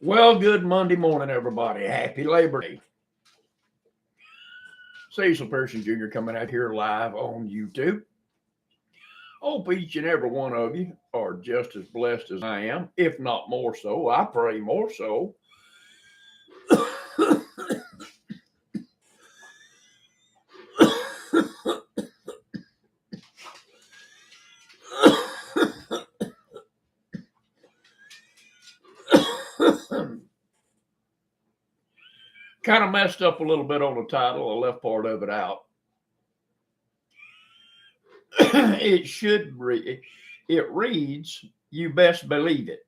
Well, good Monday morning, everybody. Happy Labor Day. Cecil Pearson Jr. coming out here live on YouTube. Hope each and every one of you are just as blessed as I am, if not more so. I pray more so. Kind of messed up a little bit on the title. I left part of it out. It reads, "You best believe it."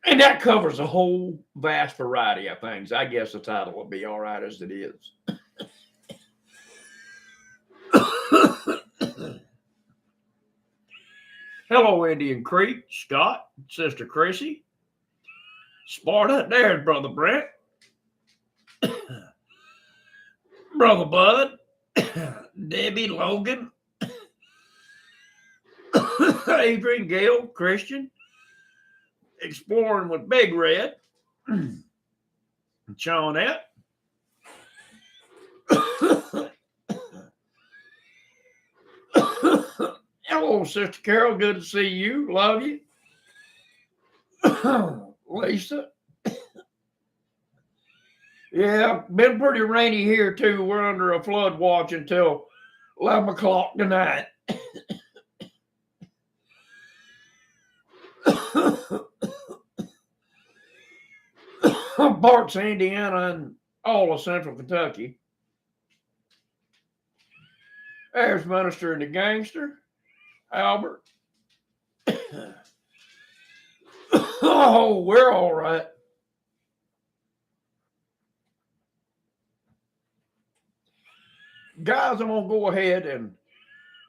And that covers a whole vast variety of things. I guess the title will be all right as it is. Hello, Indian Creek, Scott, Sister Chrissy, Sparta, there's Brother Brent, Brother Bud, Debbie, Logan, Adrian, Gail, Christian, Exploring with Big Red, Shawnette. Hello, Sister Carol. Good to see you. Love you. Lisa. Yeah, been pretty rainy here too. We're under a flood watch until 11 o'clock tonight. Parts of Indiana and all of central Kentucky. There's Minister and the Gangster, Albert. Oh, we're all right. Guys, I'm going to go ahead and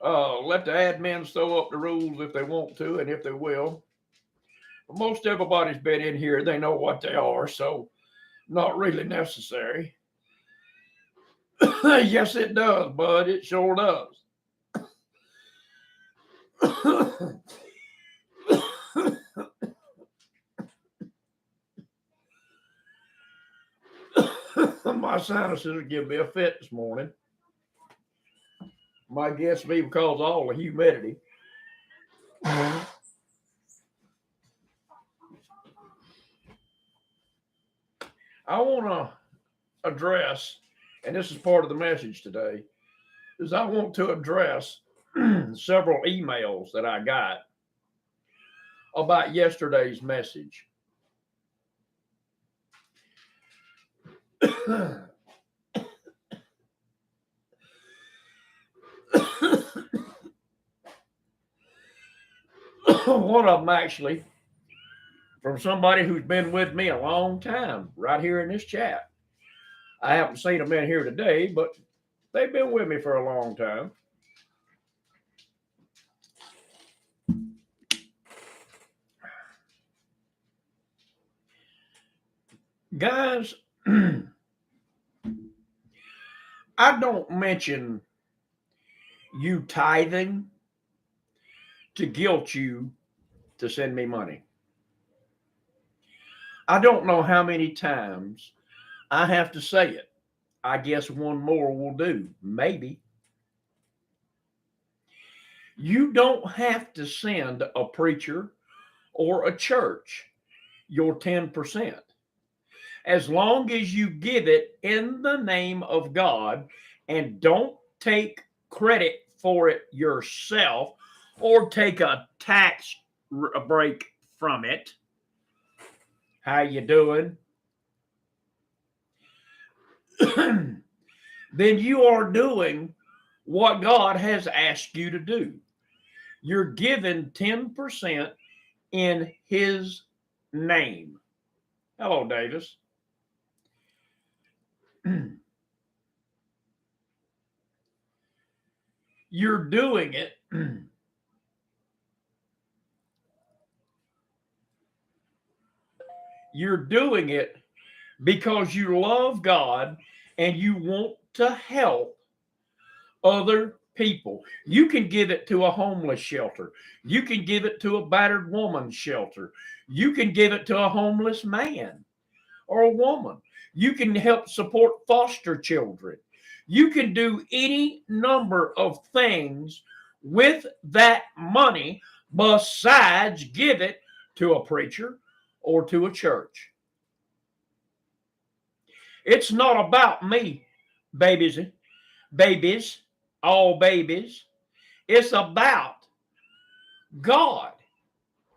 let the admins throw up the rules if they want to and if they will. But most everybody's been in here. They know what they are, so not really necessary. Yes, it does, bud. It sure does. My sinuses give me a fit this morning. My guess be because of all the humidity. I want to address, and this is part of the message today, is I want to address several emails that I got about yesterday's message. One of them actually from somebody who's been with me a long time right here in this chat. I haven't seen them in here today, but they've been with me for a long time. Guys, I don't mention you tithing to guilt you to send me money. I don't know how many times I have to say it. I guess one more will do, maybe. You don't have to send a preacher or a church your 10%. As long as you give it in the name of God and don't take credit for it yourself or take a tax break from it. How you doing? Then you are doing what God has asked you to do. You're given 10% in His name. Hello, Davis. You're doing it you're doing it because you love God and you want to help other people. You can give it to a homeless shelter. You can give it to a battered woman's shelter. You can give it to a homeless man or a woman. You can help support foster children. You can do any number of things with that money besides give it to a preacher or to a church. It's not about me, babies, all babies. It's about God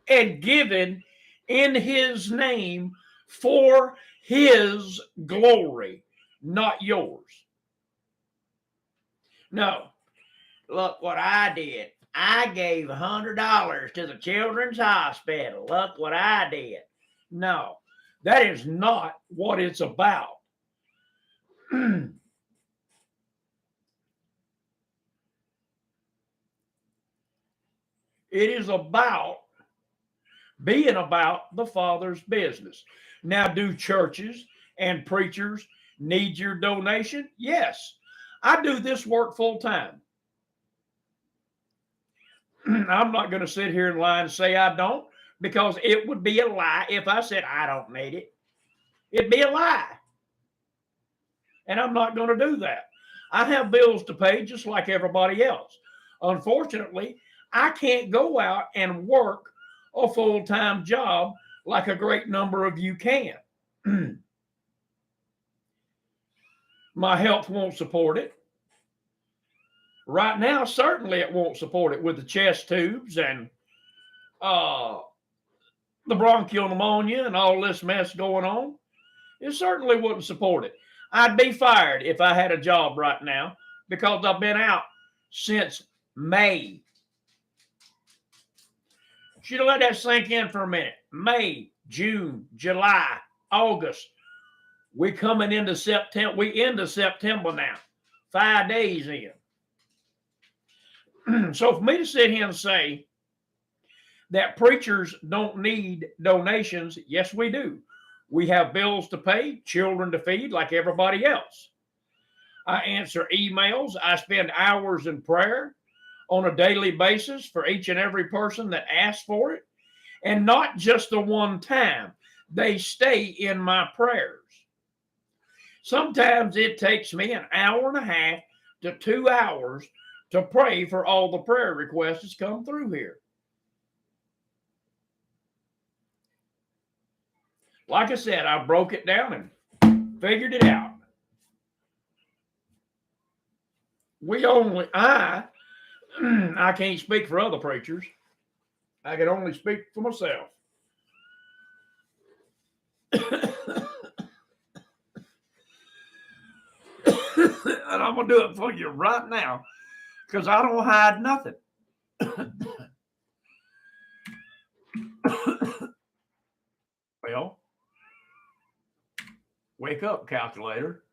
and giving in his name for his glory, not yours. No, look what I did. I gave $100 to the children's hospital. Look what I did. No, that is not what it's about. It is about being about the Father's business. Now, do churches and preachers need your donation? Yes. I do this work full time. I'm not going to sit here and lie and say I don't, because it would be a lie if I said I don't need it. It'd be a lie. And I'm not going to do that. I have bills to pay just like everybody else. Unfortunately, I can't go out and work a full-time job like a great number of you can. My health won't support it. Right now, certainly it won't support it with the chest tubes and the bronchial pneumonia and all this mess going on. It certainly wouldn't support it. I'd be fired if I had a job right now because I've been out since May. Should have let that sink in for a minute. May, June, July, August. We're coming into September. We into September now. 5 days in. So for me to sit here and say that preachers don't need donations, yes, we do. We have bills to pay, children to feed like everybody else. I answer emails. I spend hours in prayer on a daily basis for each and every person that asks for it. And not just the one time. They stay in my prayers. Sometimes it takes me an hour and a half to 2 hours to pray for all the prayer requests that's come through here. Like I said, I broke it down and figured it out. I can't speak for other preachers. I can only speak for myself. And I'm going to do it for you right now because I don't hide nothing. Well, wake up, calculator.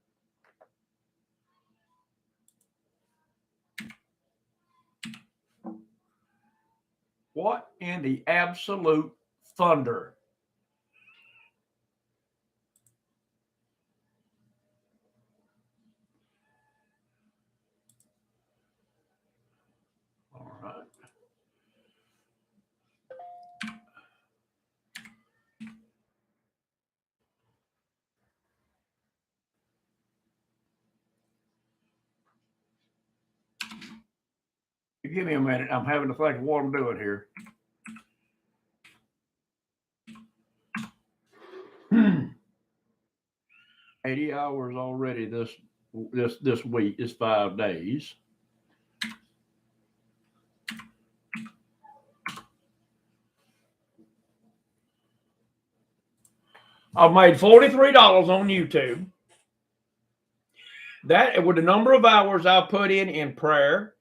What in the absolute thunder? All right. Give me a minute. I'm having to think of what I'm doing here. 80 hours already this week is 5 days. I've made $43 on YouTube. That with the number of hours I've put in prayer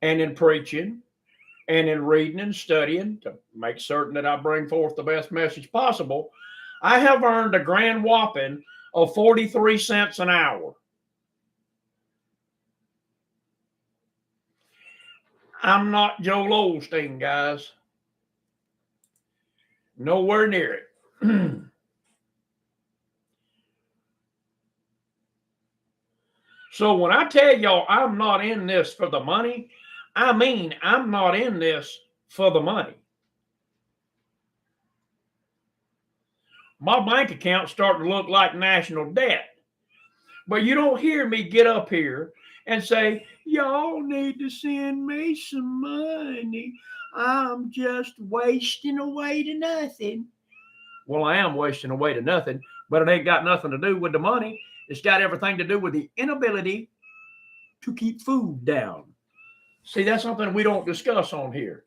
and in preaching and in reading and studying to make certain that I bring forth the best message possible, I have earned a grand whopping of 43 cents an hour. I'm not Joel Osteen, guys. Nowhere near it. So when I tell y'all I'm not in this for the money, I mean I'm not in this for the money. My bank account's starting to look like national debt. But you don't hear me get up here and say, y'all need to send me some money. I'm just wasting away to nothing. Well, I am wasting away to nothing, but it ain't got nothing to do with the money. It's got everything to do with the inability to keep food down. See, that's something we don't discuss on here.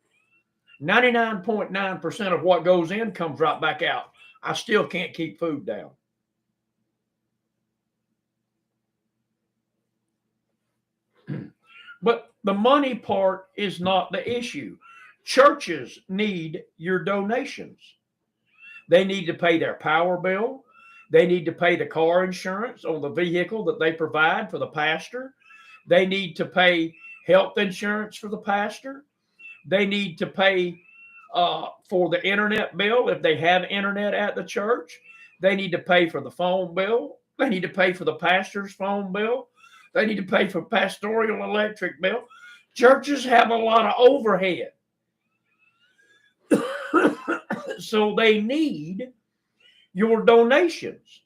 99.9% of what goes in comes right back out. I still can't keep food down. But the money part is not the issue. Churches need your donations. They need to pay their power bill. They need to pay the car insurance on the vehicle that they provide for the pastor. They need to pay health insurance for the pastor. They need to pay for the internet bill if they have internet at the church. They need to pay for the phone bill. They need to pay for the pastor's phone bill. They need to pay for pastoral electric bill. Churches have a lot of overhead. So they need your donations.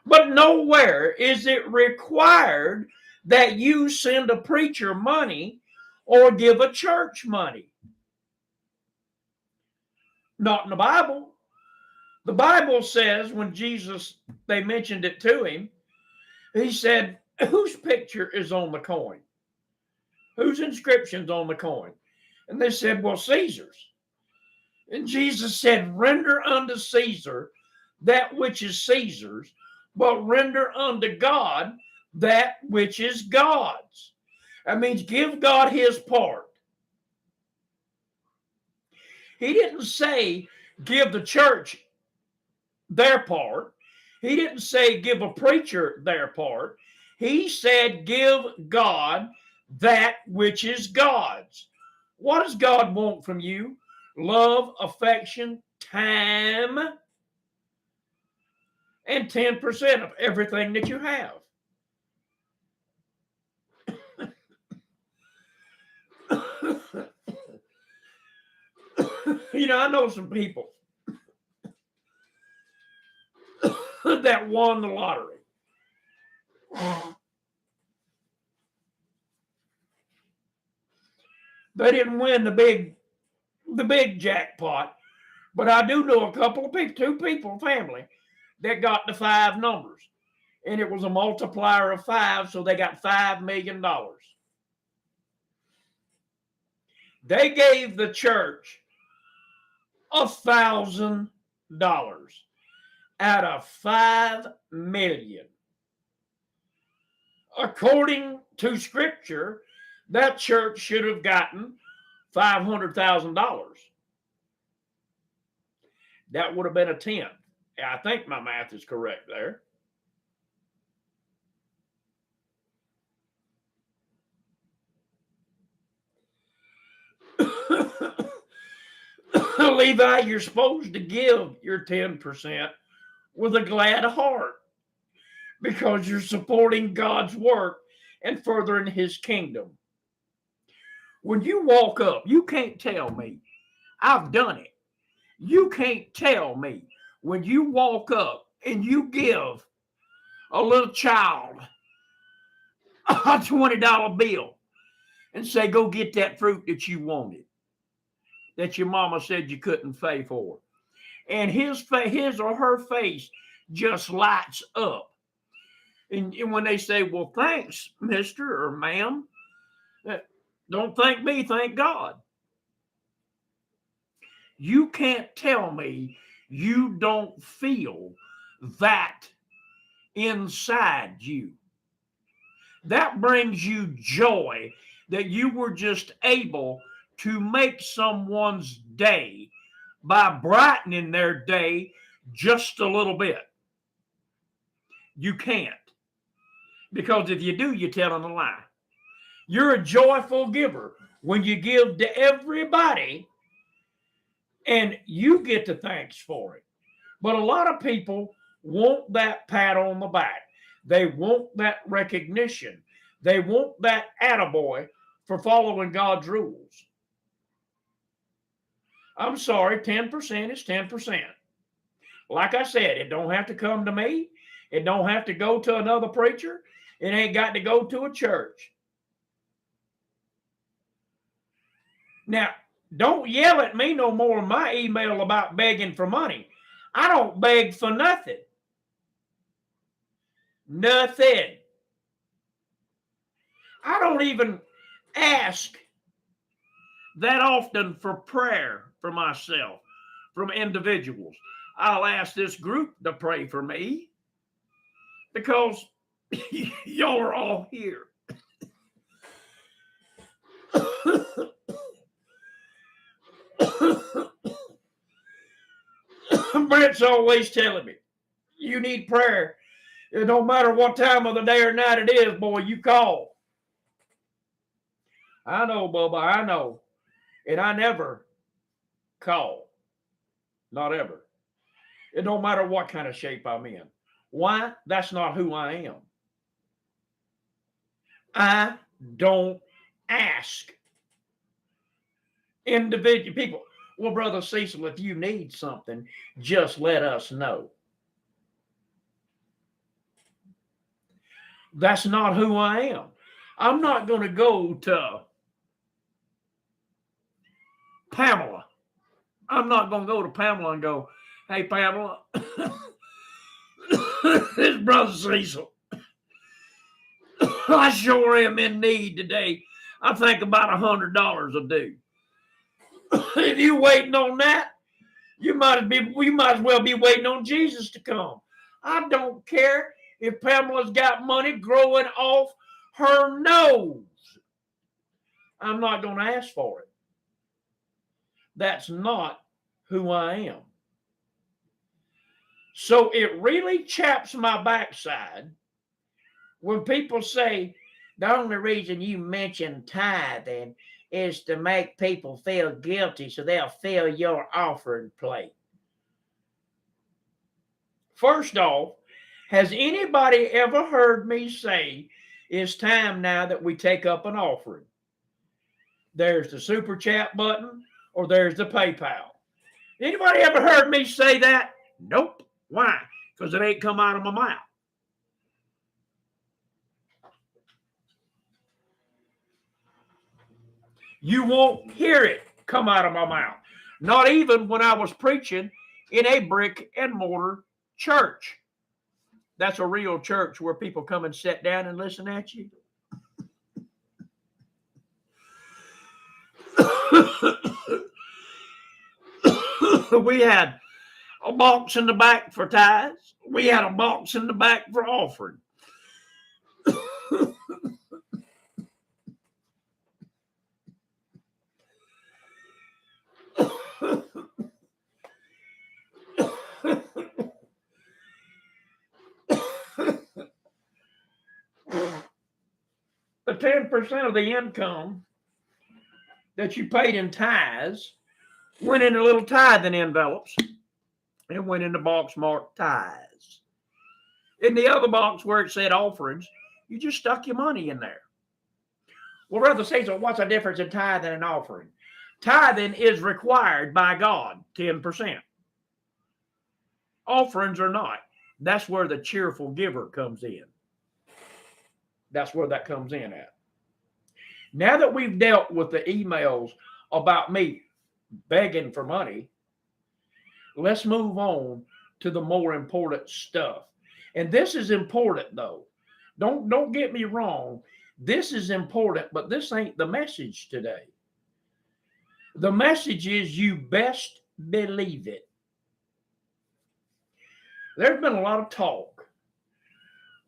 But nowhere is it required that you send a preacher money or give a church money. Not in the Bible. The Bible says when Jesus, they mentioned it to him, he said, whose picture is on the coin? Whose inscription's on the coin? And they said, well, Caesar's. And Jesus said, render unto Caesar that which is Caesar's, but render unto God that which is God's. That means give God his part. He didn't say give the church their part. He didn't say give a preacher their part. He said give God that which is God's. What does God want from you? Love, affection, time, and 10% of everything that you have. You know, I know some people that won the lottery. They didn't win the big jackpot, but I do know a couple of people, two people, family, that got the 5 numbers. And it was a multiplier of 5, so they got $5 million. They gave the church $1,000 out of 5 million. According to Scripture, that church should have gotten $500,000. That would have been a tenth. I think my math is correct there. Levi, you're supposed to give your 10% with a glad heart because you're supporting God's work and furthering his kingdom. When you walk up, you can't tell me, I've done it. You can't tell me when you walk up and you give a little child a $20 bill and say, go get that fruit that you wanted, that your mama said you couldn't pay for. And his or her face just lights up. And when they say, well, thanks, mister or ma'am, don't thank me, thank God. You can't tell me you don't feel that inside you. That brings you joy that you were just able to make someone's day by brightening their day just a little bit. You can't. Because if you do, you're telling a lie. You're a joyful giver when you give to everybody and you get the thanks for it. But a lot of people want that pat on the back. They want that recognition. They want that attaboy for following God's rules. I'm sorry, 10% is 10%. Like I said, it don't have to come to me. It don't have to go to another preacher. It ain't got to go to a church. Now, don't yell at me no more in my email about begging for money. I don't beg for nothing. Nothing. I don't even ask that often for prayer for myself from individuals. I'll ask this group to pray for me because y'all are all here. Brent's always telling me, you need prayer. It don't matter what time of the day or night it is, boy, you call. I know, Bubba, I know. And I never call. Not ever. It don't matter what kind of shape I'm in. Why? That's not who I am. I don't ask individual people. Well, Brother Cecil, if you need something, just let us know. That's not who I am. I'm not going to go to Pamela. I'm not going to go to Pamela and go, hey, Pamela, it's Brother Cecil. I sure am in need today. I think about $100 a due. If you're waiting on that, you might as well be waiting on Jesus to come. I don't care if Pamela's got money growing off her nose. I'm not going to ask for it. That's not who I am. So it really chaps my backside when people say the only reason you mention tithing is to make people feel guilty so they'll fill your offering plate. First off, has anybody ever heard me say it's time now that we take up an offering? There's the super chat button or there's the PayPal. Anybody ever heard me say that? Nope. Why? Because it ain't come out of my mouth. You won't hear it come out of my mouth. Not even when I was preaching in a brick and mortar church. That's a real church where people come and sit down and listen at you. We had a box in the back for tithes. We had a box in the back for offering. The 10% of the income that you paid in tithes went into little tithing envelopes and went in the box marked tithes. In the other box where it said offerings, you just stuck your money in there. Well, Brother Cecil, what's the difference in tithing and offering? Tithing is required by God, 10%. Offerings are not. That's where the cheerful giver comes in. That's where that comes in at. Now that we've dealt with the emails about me begging for money, let's move on to the more important stuff. And this is important, though. Don't get me wrong. This is important, but this ain't the message today. The message is you best believe it. There's been a lot of talk.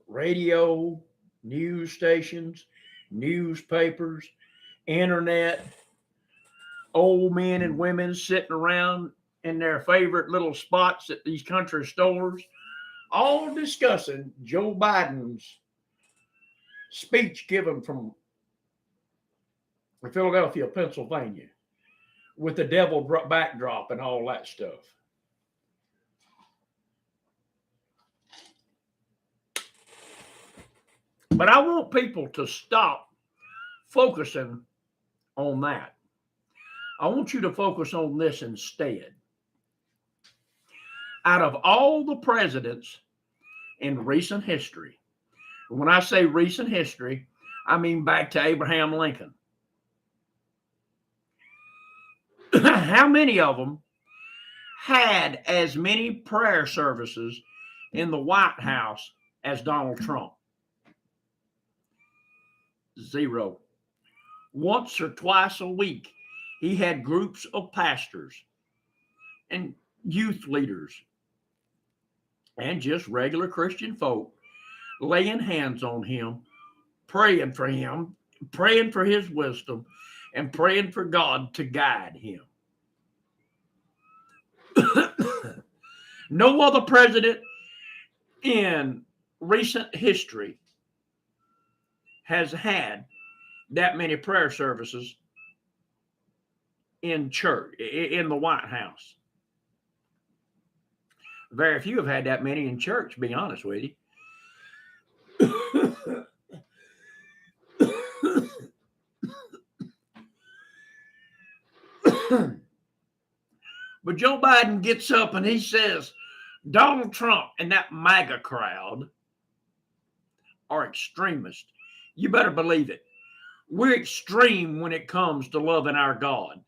Radio, news stations, newspapers, internet, old men and women sitting around in their favorite little spots at these country stores, all discussing Joe Biden's speech given from Philadelphia, Pennsylvania, with the devil backdrop and all that stuff. But I want people to stop focusing on that. I want you to focus on this instead. Out of all the presidents in recent history, when I say recent history, I mean back to Abraham Lincoln. How many of them had as many prayer services in the White House as Donald Trump? Zero. Once or twice a week, he had groups of pastors and youth leaders and just regular Christian folk laying hands on him, praying for his wisdom, and praying for God to guide him. No other president in recent history has had that many prayer services in church, in the White House. Very few have had that many in church, to be honest with you. But Joe Biden gets up and he says, Donald Trump and that MAGA crowd are extremists. You better believe it. We're extreme when it comes to loving our God.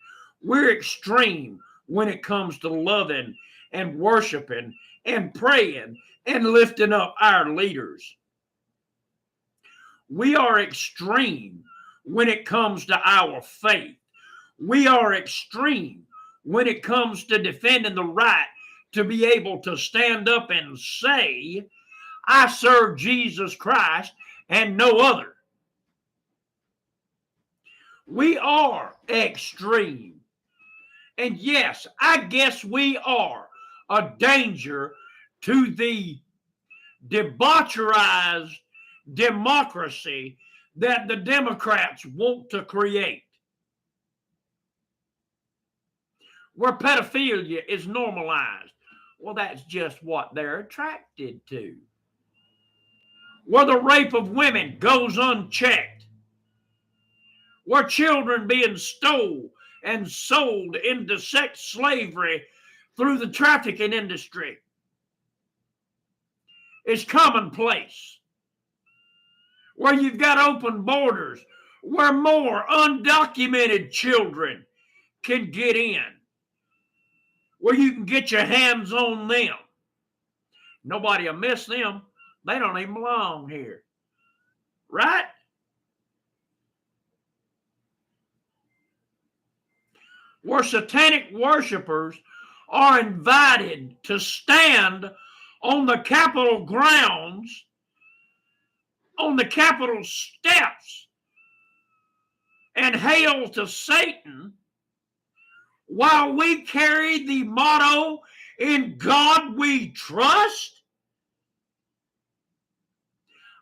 We're extreme when it comes to loving and worshiping and praying and lifting up our leaders. We are extreme when it comes to our faith. We are extreme when it comes to defending the right to be able to stand up and say, I serve Jesus Christ and no other. We are extreme. And yes, I guess we are a danger to the debaucherized democracy that the Democrats want to create, where pedophilia is normalized. Well, that's just what they're attracted to. Where the rape of women goes unchecked. Where children being stolen and sold into sex slavery through the trafficking industry is commonplace. Where you've got open borders, where more undocumented children can get in, where you can get your hands on them. Nobody will miss them. They don't even belong here. Right? Where satanic worshipers are invited to stand on the Capitol grounds, on the Capitol steps, and hail to Satan, while we carry the motto, in God we trust.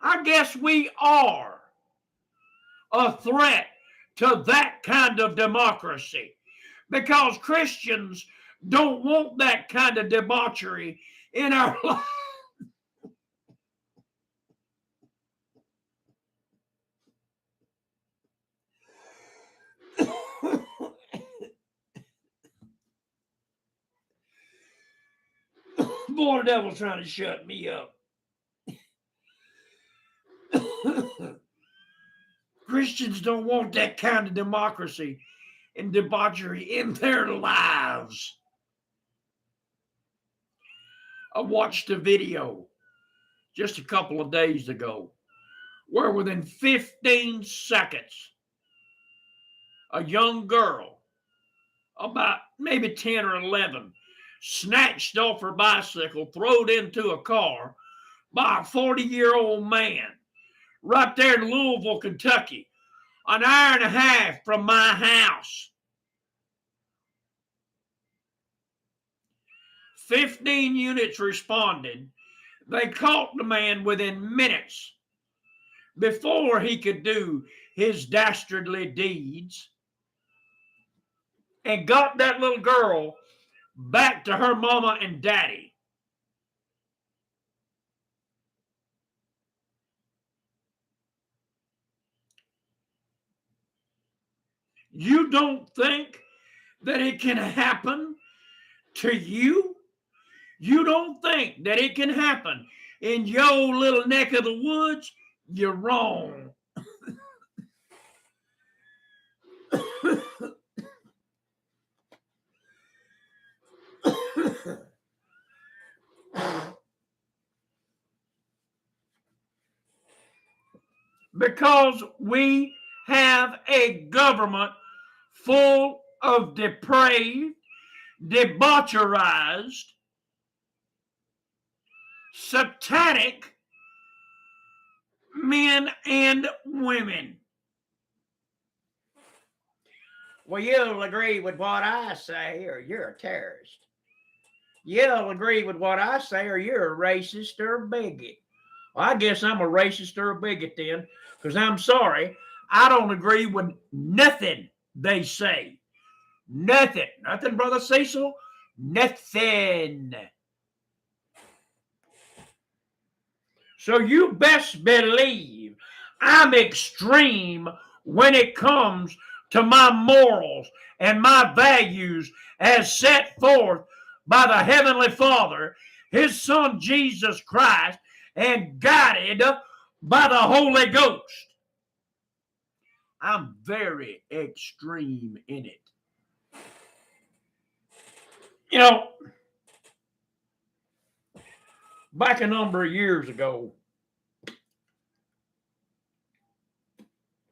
I guess we are a threat to that kind of democracy, because Christians don't want that kind of debauchery in our life. Boy, the devil's trying to shut me up. Christians don't want that kind of democracy and debauchery in their lives. I watched a video just a couple of days ago where within 15 seconds, a young girl, about maybe 10 or 11, snatched off her bicycle, thrown into a car by a 40-year-old man right there in Louisville, Kentucky, an hour and a half from my house. 15 units responded. They caught the man within minutes before he could do his dastardly deeds, and got that little girl back to her mama and daddy. You don't think that it can happen to you? You don't think that it can happen in your little neck of the woods? You're wrong. Because we have a government full of depraved, debaucherized, satanic men and women. Well, you'll agree with what I say, or you're a terrorist. You'll agree with what I say, or you're a racist or a bigot. Well, I guess I'm a racist or a bigot then, because I'm sorry, I don't agree with nothing they say. Nothing. Nothing, Brother Cecil. Nothing. So you best believe I'm extreme when it comes to my morals and my values as set forth by the Heavenly Father, His Son Jesus Christ, and guided by the Holy Ghost. I'm very extreme in it. You know, back a number of years ago,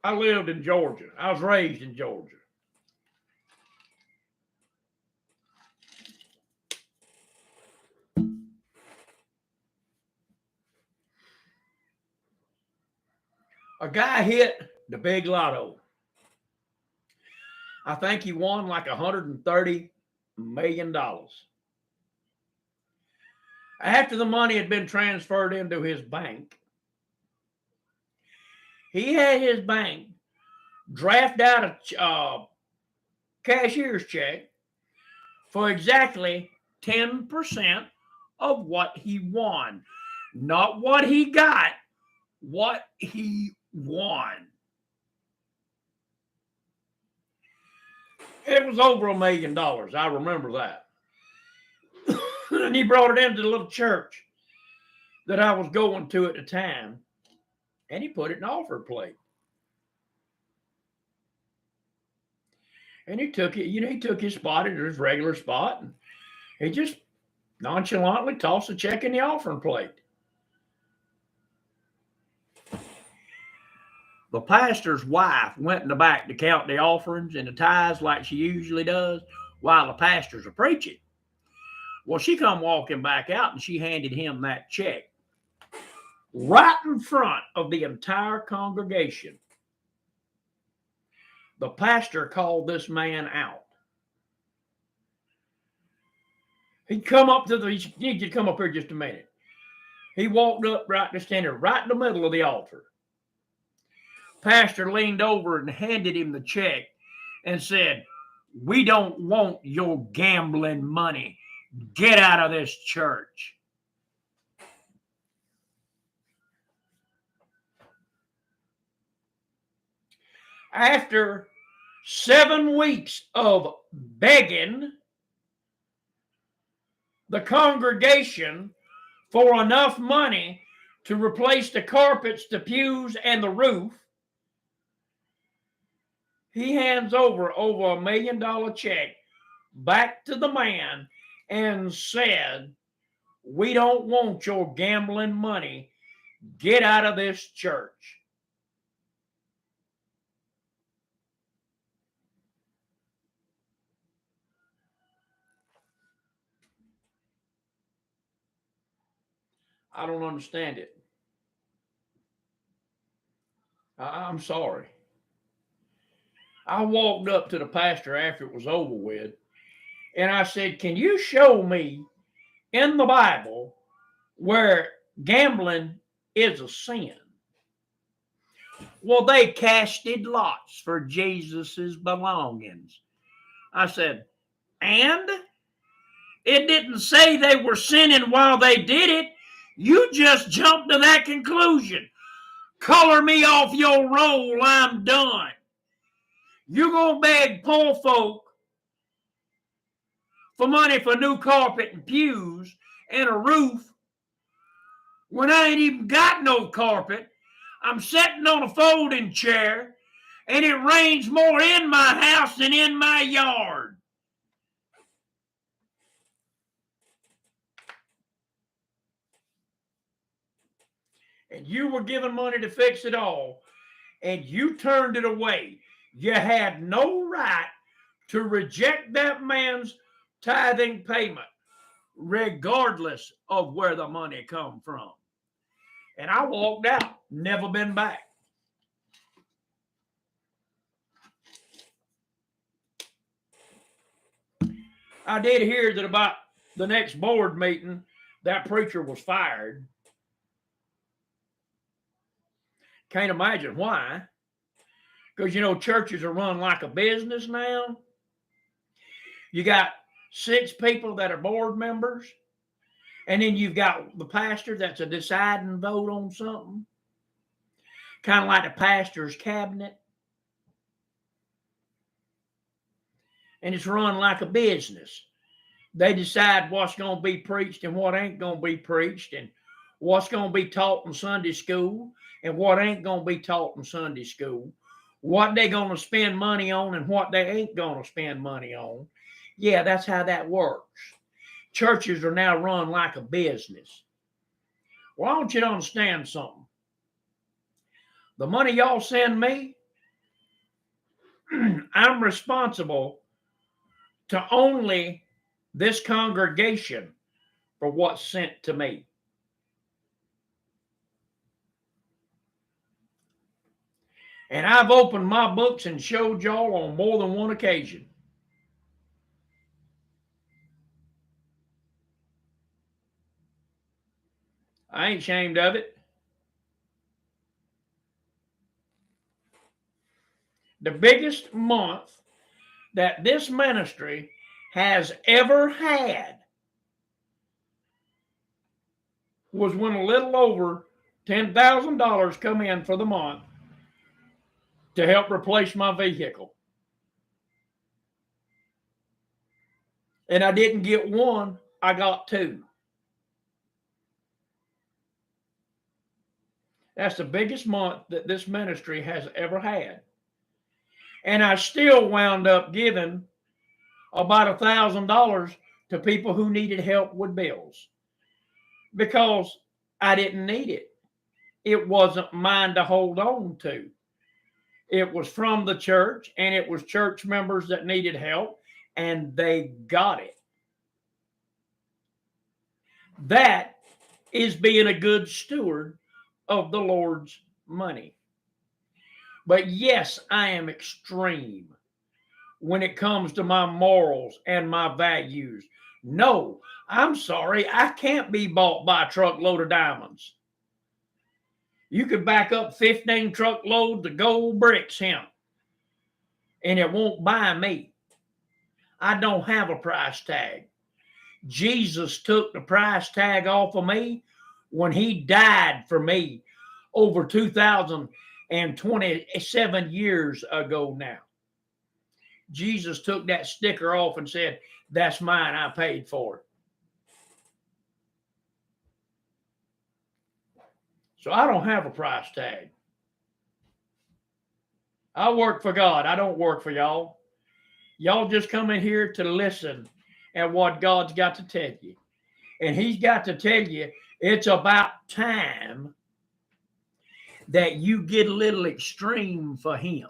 I lived in Georgia. I was raised in Georgia. A guy hit the big lotto. I think he won like $130 million. After the money had been transferred into his bank, he had his bank draft out a cashier's check for exactly 10% of what he won. Not what he got, what he won. It was over $1 million. I remember that. And he brought it into the little church that I was going to at the time, and he put it in an offering plate. And he took it, he took his spot at his regular spot, and he just nonchalantly tossed the check in the offering plate. The pastor's wife went in the back to count the offerings and the tithes like she usually does while the pastors are preaching. Well, she come walking back out and she handed him that check right in front of the entire congregation. The pastor called this man out. He come up to you need to come up here just a minute. He walked up right to standing right in the middle of the altar. Pastor leaned over and handed him the check and said, "We don't want your gambling money. Get out of this church." After 7 weeks of begging the congregation for enough money to replace the carpets, the pews, and the roof, he hands over $1 million check back to the man and said, "We don't want your gambling money. Get out of this church." I don't understand it. I'm sorry. I walked up to the pastor after it was over with, and I said, "Can you show me in the Bible where gambling is a sin?" Well, they casted lots for Jesus's belongings. I said, "And it didn't say they were sinning while they did it. You just jumped to that conclusion. Color me off your roll. I'm done. You gonna beg poor folk for money for new carpet and pews and a roof when I ain't even got no carpet. I'm sitting on a folding chair and it rains more in my house than in my yard. And you were given money to fix it all, and you turned it away. You had no right to reject that man's tithing payment, regardless of where the money come from. And I walked out, never been back. I did hear that about the next board meeting, that preacher was fired. Can't imagine why. Because, you know, churches are run like a business now. You got 6 people that are board members. And then you've got the pastor that's a deciding vote on something. Kind of like the pastor's cabinet. And it's run like a business. They decide what's going to be preached and what ain't going to be preached, and what's going to be taught in Sunday school and what ain't going to be taught in Sunday school, what they're going to spend money on and what they ain't going to spend money on. Yeah, that's how that works. Churches are now run like a business. Well, I want you to understand something. The money y'all send me, I'm responsible to only this congregation for what's sent to me. And I've opened my books and showed y'all on more than one occasion. I ain't ashamed of it. The biggest month that this ministry has ever had was when a little over $10,000 come in for the month to help replace my vehicle. And I didn't get one, I got 2. That's the biggest month that this ministry has ever had. And I still wound up giving about $1,000 to people who needed help with bills because I didn't need it. It wasn't mine to hold on to. It was from the church, and it was church members that needed help, and they got it. That is being a good steward of the Lord's money. But yes, I am extreme when it comes to my morals and my values. No, I'm sorry, I can't be bought by a truckload of diamonds. You could back up 15 truckloads of gold bricks hemp, and it won't buy me. I don't have a price tag. Jesus took the price tag off of me when he died for me over 2,027 years ago now. Jesus took that sticker off and said, "That's mine, I paid for it." So I don't have a price tag. I work for God. I don't work for y'all. Y'all just come in here to listen at what God's got to tell you. And he's got to tell you it's about time that you get a little extreme for him.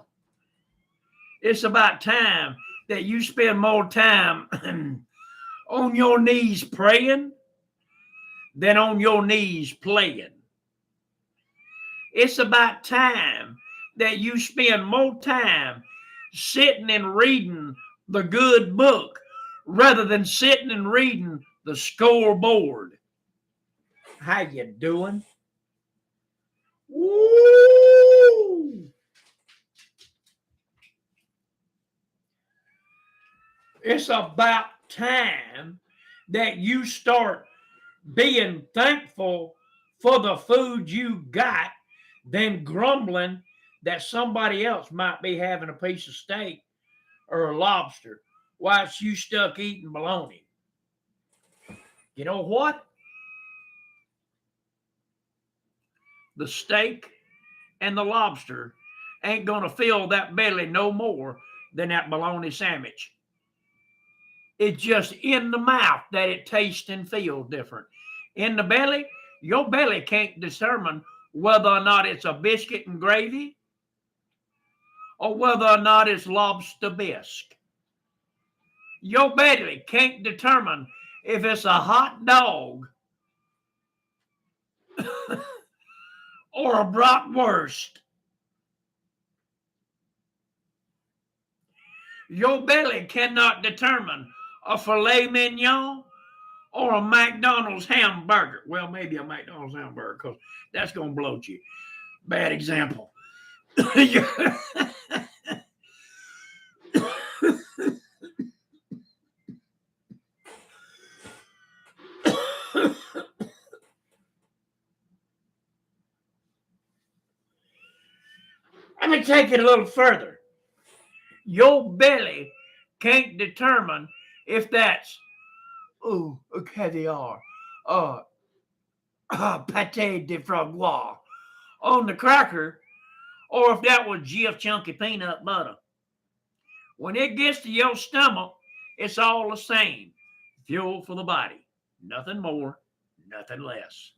It's about time that you spend more time on your knees praying than on your knees playing. It's about time that you spend more time sitting and reading the good book rather than sitting and reading the scoreboard. How you doing? Woo! It's about time that you start being thankful for the food you got than grumbling that somebody else might be having a piece of steak or a lobster whilst you stuck eating bologna. You know what? The steak and the lobster ain't going to fill that belly no more than that bologna sandwich. It's just in the mouth that it tastes and feels different. In the belly, your belly can't determine whether or not it's a biscuit and gravy or whether or not it's lobster bisque. Your belly can't determine if it's a hot dog or a bratwurst. Your belly cannot determine a filet mignon or a McDonald's hamburger. Well, maybe a McDonald's hamburger, because that's going to bloat you. Bad example. Let me take it a little further. Your belly can't determine if that's a caviar, pâté de framboise on the cracker, or if that was Jif chunky peanut butter. When it gets to your stomach, it's all the same. Fuel for the body. Nothing more, nothing less.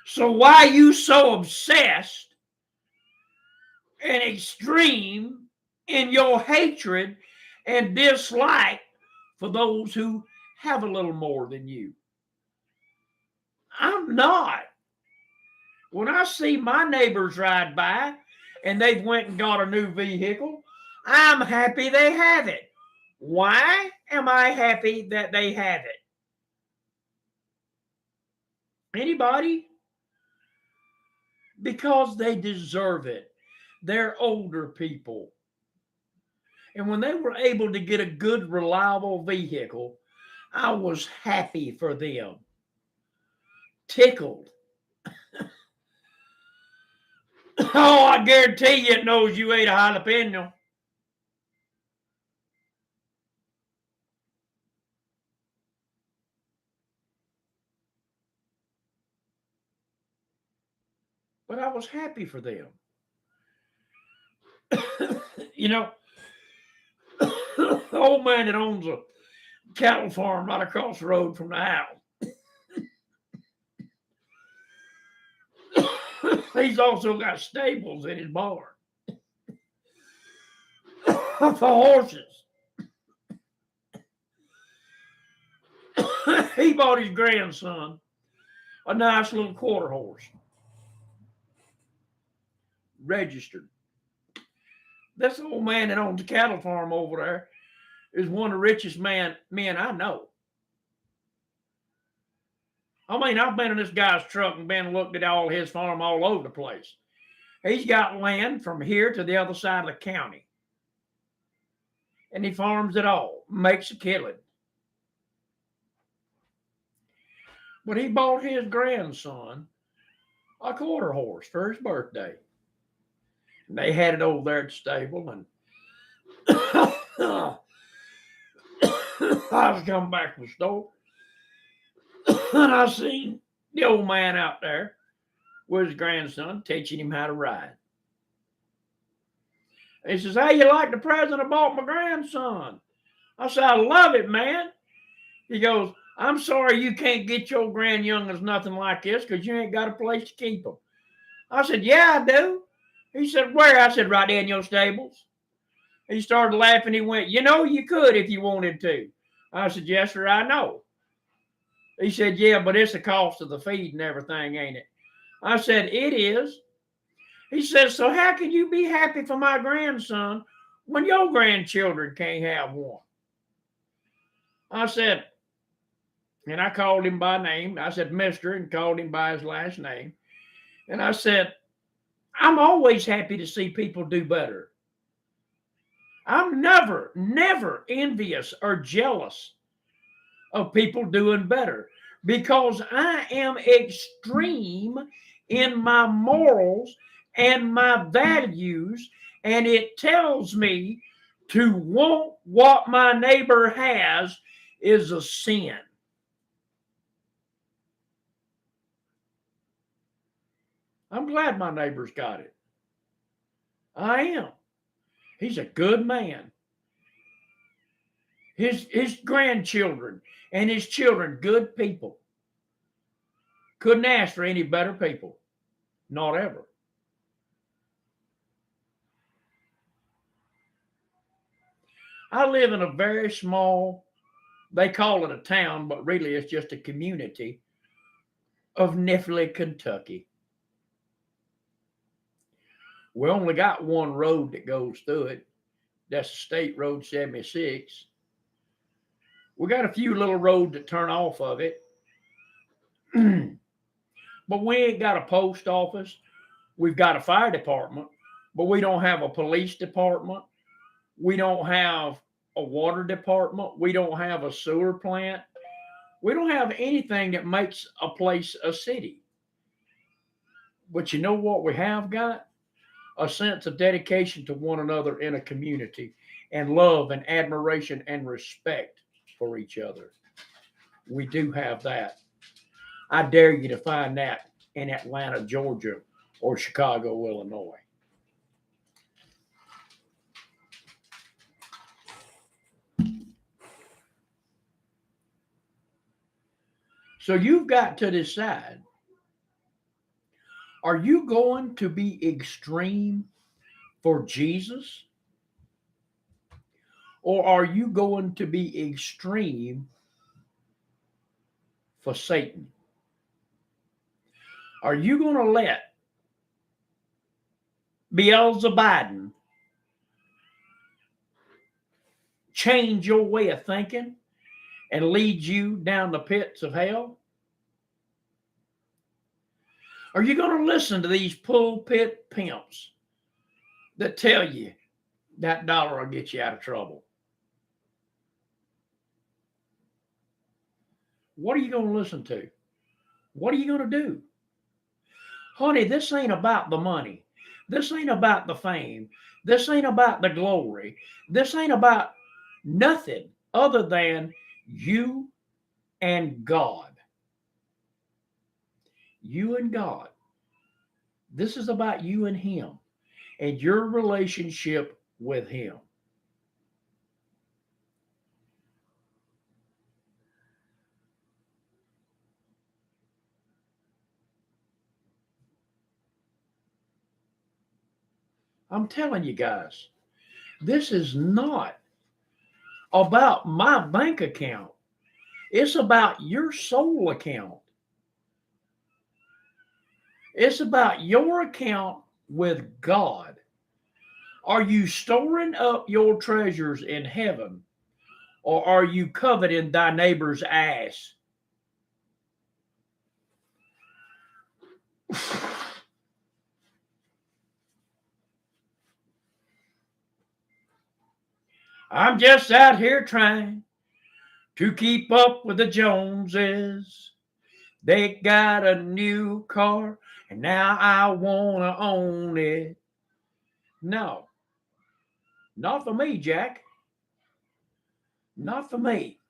So why are you so obsessed and extreme in your hatred and dislike for those who have a little more than you? I'm not. When I see my neighbors ride by and they've went and got a new vehicle, I'm happy they have it. Why am I happy that they have it? Anybody? Because they deserve it. They're older people. And when they were able to get a good, reliable vehicle, I was happy for them. Tickled. Oh, I guarantee you it knows you ate a jalapeno. But I was happy for them. You know, the old man that owns a cattle farm right across the road from the house, he's also got stables in his barn for horses. He bought his grandson a nice little quarter horse, registered. This old man that owns a cattle farm over there is one of the richest men I know. I mean, I've been in this guy's truck and been looked at all his farm all over the place. He's got land from here to the other side of the county. And he farms it all, makes a killing. But he bought his grandson a quarter horse for his birthday. And they had it over there at the stable, and I was coming back from the store, and I seen the old man out there with his grandson teaching him how to ride. And he says, "How you like the present I bought my grandson?" I said, "I love it, man." He goes, "I'm sorry you can't get your grandyoungins nothing like this because you ain't got a place to keep them." I said, "Yeah, I do." He said, "Where?" I said, "Right in your stables." He started laughing. He went, "You know, you could if you wanted to." I said, "Yes, sir, I know." He said, "Yeah, but it's the cost of the feed and everything, ain't it?" I said, "It is." He says, "So how can you be happy for my grandson when your grandchildren can't have one?" I said, and I called him by name. I said, "Mister," and called him by his last name. And I said, "I'm always happy to see people do better. I'm never envious or jealous of people doing better because I am extreme in my morals and my values, and it tells me to want what my neighbor has is a sin. I'm glad my neighbor's got it. I am. He's a good man. His grandchildren and his children, good people. Couldn't ask for any better people. Not ever. I live in a very small, they call it a town, but really it's just a community of Nifley, Kentucky. We only got one road that goes through it. That's State Road 76. We got a few little roads that turn off of it. But we ain't got a post office. We've got a fire department, but we don't have a police department. We don't have a water department. We don't have a sewer plant. We don't have anything that makes a place a city. But you know what we have got? A sense of dedication to one another in a community, and love and admiration and respect for each other. We do have that. I dare you to find that in Atlanta, Georgia, or Chicago, Illinois. So you've got to decide, are you going to be extreme for Jesus? Or are you going to be extreme for Satan? Are you going to let Beelzebub change your way of thinking and lead you down the pits of hell? Are you going to listen to these pulpit pimps that tell you that dollar will get you out of trouble? What are you going to listen to? What are you going to do? Honey, this ain't about the money. This ain't about the fame. This ain't about the glory. This ain't about nothing other than you and God. You and God. This is about you and Him and your relationship with Him. I'm telling you guys, this is not about my bank account. It's about your soul account. It's about your account with God. Are you storing up your treasures in heaven, or are you coveting thy neighbor's ass? I'm just out here trying to keep up with the Joneses. They got a new car, and now I want to own it. No, not for me, Jack. Not for me.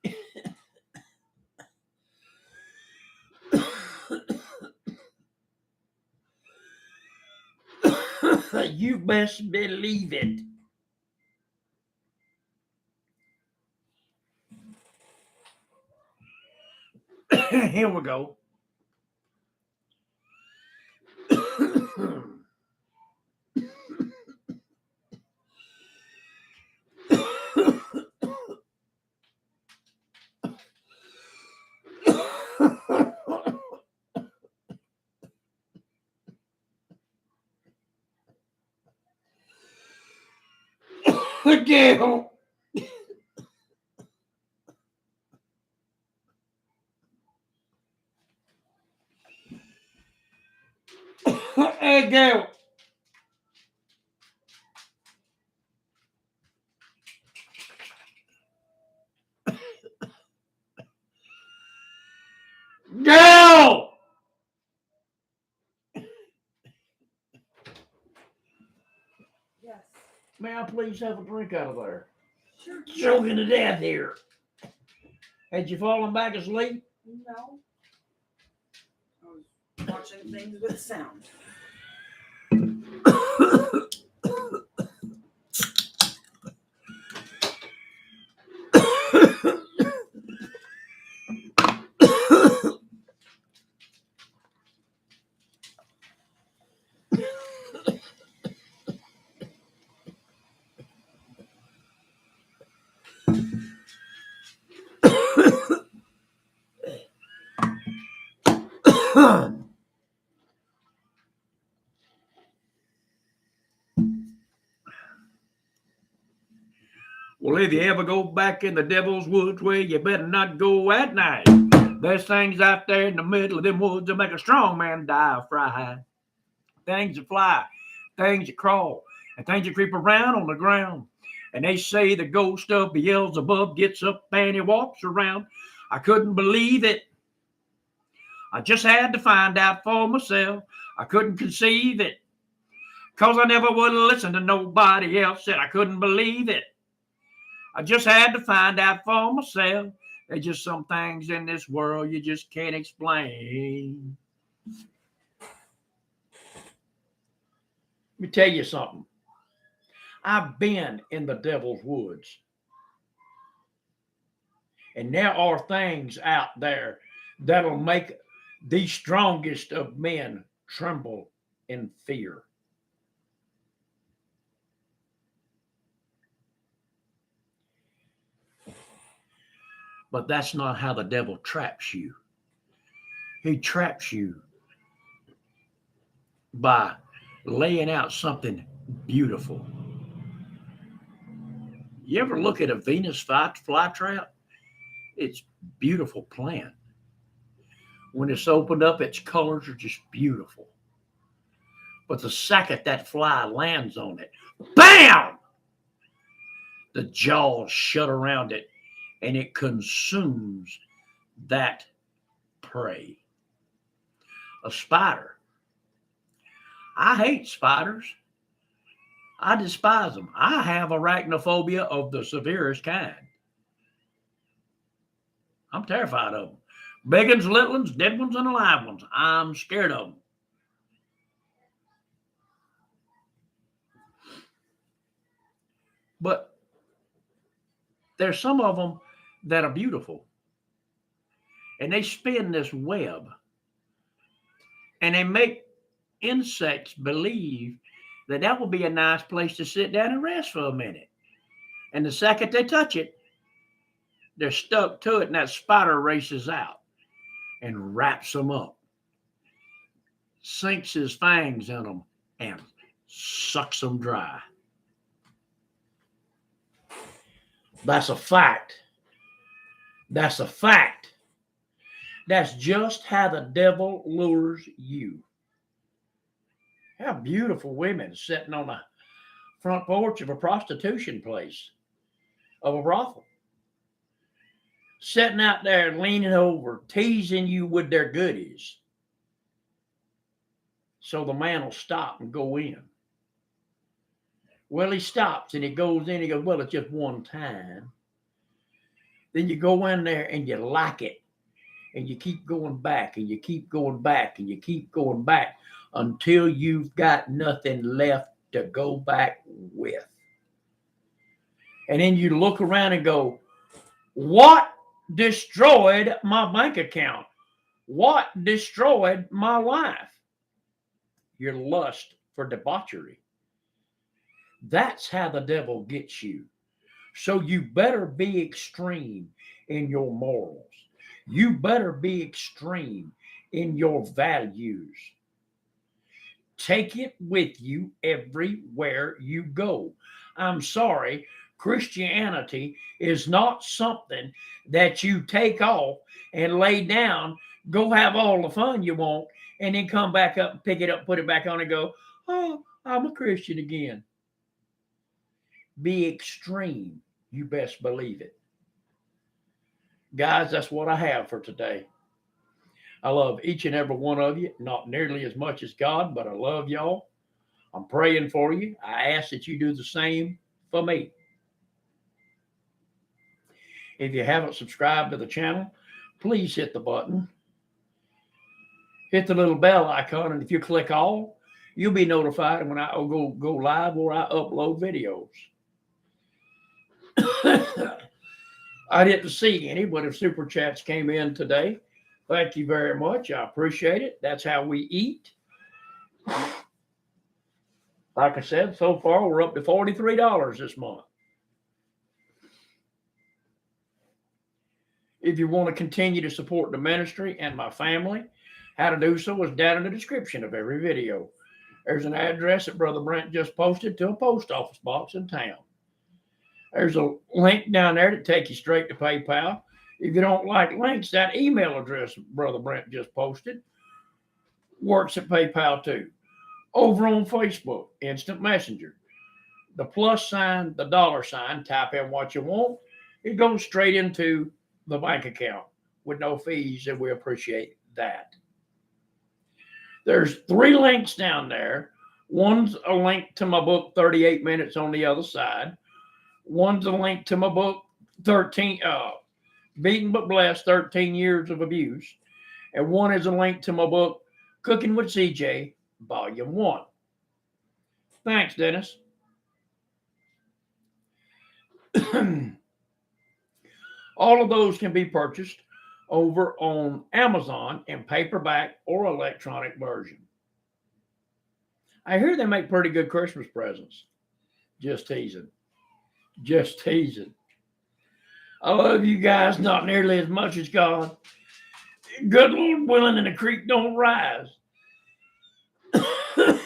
You best believe it. Here we go. Gail. Hey, Gail. Gail! May I please have a drink out of there? Sure. Choking to death here. Had you fallen back asleep? No. I was watching things with sound. Well, if you ever go back in the devil's woods, well, you better not go at night. There's things out there in the middle of them woods that make a strong man die of fright. Things that fly, things that crawl, and things that creep around on the ground. And they say the ghost of Beelzebub gets up and he walks around. I couldn't believe it. I just had to find out for myself. I couldn't conceive it, 'cause I never would listen to nobody else. Said I couldn't believe it. I just had to find out for myself. There's just some things in this world you just can't explain. Let me tell you something. I've been in the devil's woods. And there are things out there that'll make the strongest of men tremble in fear. But that's not how the devil traps you. He traps you by laying out something beautiful. You ever look at a Venus flytrap? It's beautiful plant. When it's opened up, its colors are just beautiful. But the second that fly lands on it, bam! The jaws shut around it and it consumes that prey. A spider. I hate spiders. I despise them. I have arachnophobia of the severest kind. I'm terrified of them. Big ones, little ones, dead ones, and alive ones. I'm scared of them. But there's some of them that are beautiful. And they spin this web. And they make insects believe that that will be a nice place to sit down and rest for a minute. And the second they touch it, they're stuck to it, and that spider races out and wraps them up, sinks his fangs in them, and sucks them dry. That's a fact. That's a fact. That's just how the devil lures you. How beautiful women sitting on the front porch of a prostitution place, of a brothel. Sitting out there and leaning over, teasing you with their goodies. So the man will stop and go in. Well, he stops and he goes in. He goes, well, it's just one time. Then you go in there and you like it. And you keep going back and you keep going back and you keep going back until you've got nothing left to go back with. And then you look around and go, what destroyed my bank account? What destroyed my life? Your lust for debauchery. That's how the devil gets you. So you better be extreme in your morals. You better be extreme in your values. Take it with you everywhere you go. I'm sorry, Christianity is not something that you take off and lay down, go have all the fun you want, and then come back up and pick it up, put it back on and go, oh, I'm a Christian again. Be extreme. You best believe it. Guys, that's what I have for today. I love each and every one of you, not nearly as much as God, but I love y'all. I'm praying for you. I ask that you do the same for me. If you haven't subscribed to the channel, please hit the button. Hit the little bell icon, and if you click all, you'll be notified when I go live or I upload videos. I didn't see any, but if super chats came in today, thank you very much. I appreciate it. That's how we eat. Like I said, so far we're up to $43 this month. If you want to continue to support the ministry and my family, how to do so is down in the description of every video. There's an address that Brother Brent just posted to a post office box in town. There's a link down there to take you straight to PayPal. If you don't like links, that email address Brother Brent just posted works at PayPal too. Over on Facebook, Instant Messenger, the plus sign, the dollar sign, type in what you want. It goes straight into the bank account with no fees, and we appreciate that. There's 3 links down there. One's a link to my book, 38 Minutes on the Other Side. One's a link to my book, Beaten but Blessed, 13 Years of Abuse. And one is a link to my book, Cooking with CJ, Volume 1. Thanks, Dennis. All of those can be purchased over on Amazon in paperback or electronic version. I hear they make pretty good Christmas presents. Just teasing. Just teasing. I love you guys not nearly as much as God. Good Lord willing and the creek don't rise.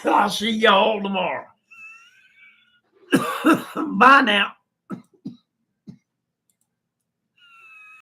I'll see y'all tomorrow. Bye now.